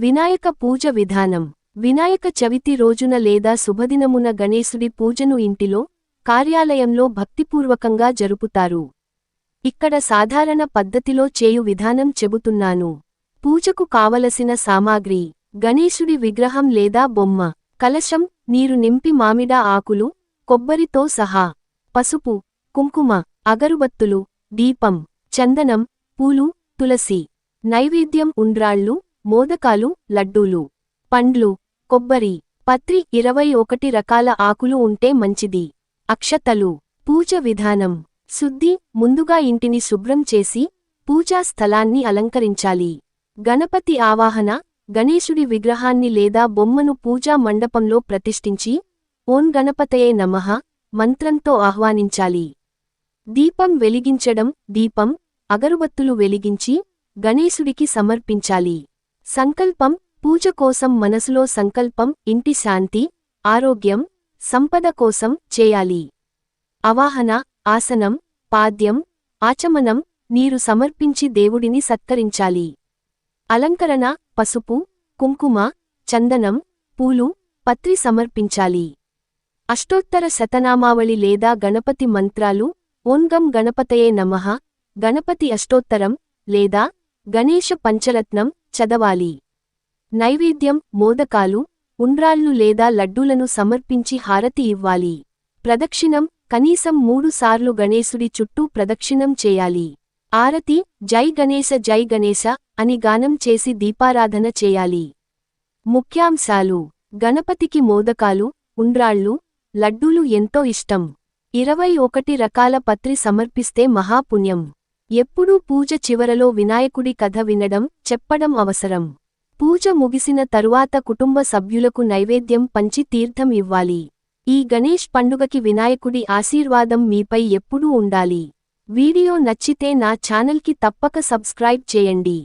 వినాయక పూజ విధానం. వినాయక చవితి రోజున లేదా శుభదినమున గణేశుడి పూజను ఇంటిలో, కార్యాలయంలో భక్తిపూర్వకంగా జరుపుతారు. ఇక్కడ సాధారణ పద్ధతిలో చేయు విధానం చెబుతున్నాను. పూజకు కావలసిన సామాగ్రి: గణేశుడి విగ్రహం లేదా బొమ్మ, కలశం, నీరు నింపి మామిడ ఆకులు, కొబ్బరితో సహా, పసుపు, కుంకుమ, అగరుబత్తులు, దీపం, చందనం, పూలు, తులసి. నైవేద్యం: ఉండ్రాళ్ళు, మోదకాలు, లడ్డూలు. పండ్లు: కొబ్బరి, పత్రి. 21 రకాల ఆకులు ఉంటే మంచిది. అక్షతలు. పూజ విధానం: శుద్ధి: ముందుగా ఇంటిని శుభ్రం చేసి, పూజా స్థలాన్ని అలంకరించాలి. గణపతి ఆవాహన: గణేశుడి విగ్రహాన్ని లేదా బొమ్మను పూజా మండపంలో ప్రతిష్ఠించి, ఓం గణపతయే నమః మంత్రంతో ఆహ్వానించాలి. దీపం వెలిగించడం: దీపం, అగరుబత్తులు వెలిగించి, గణేశుడికి సమర్పించాలి. సంకల్పం: పూజ కోసం మనసులో సంకల్పం ఇంటి శాంతి, ఆరోగ్యం, సంపద కోసం చేయాలి. అవాహన: ఆసనం, పాద్యం, ఆచమనం, నీరు సమర్పించి దేవుడిని సత్కరించాలి. అలంకరణ: పసుపు, కుంకుమ, చందనం, పూలు, పత్రి సమర్పించాలి. అష్టోత్తర శతనామావళి లేదా గణపతి మంత్రాలు: ఓం గం గణపతయే నమః, గణపతి అష్టోత్తరం లేదా గణేశ పంచరత్నం చదవాలి. నైవేద్యం: మోదకాలు, ఉండ్రాళ్ళు లేదా లడ్డూలను సమర్పించి హారతి ఇవ్వాలి. ప్రదక్షిణం: కనీసం 3 సార్లు గణేశుడి చుట్టూ ప్రదక్షిణం చేయాలి. ఆరతి: జై గణేశ అని గానం చేసి దీపారాధన చేయాలి. ముఖ్యాంశాలు: గణపతికి మోదకాలు, ఉండ్రాళ్ళు, లడ్డూలు ఎంతో ఇష్టం. 21 రకాల పత్రి సమర్పిస్తే మహాపుణ్యం. ఎప్పుడూ పూజ చివరలో వినాయకుడి కథ వినడం, చెప్పడం అవసరం. పూజ ముగిసిన తరువాత కుటుంబ సభ్యులకు నైవేద్యం పంచి తీర్థం ఇవ్వాలి. ఈ గణేష్ పండుగకి వినాయకుడి ఆశీర్వాదం మీపై ఎప్పుడూ ఉండాలి. వీడియో నచ్చితే నా ఛానల్కి తప్పక సబ్స్క్రైబ్ చేయండి.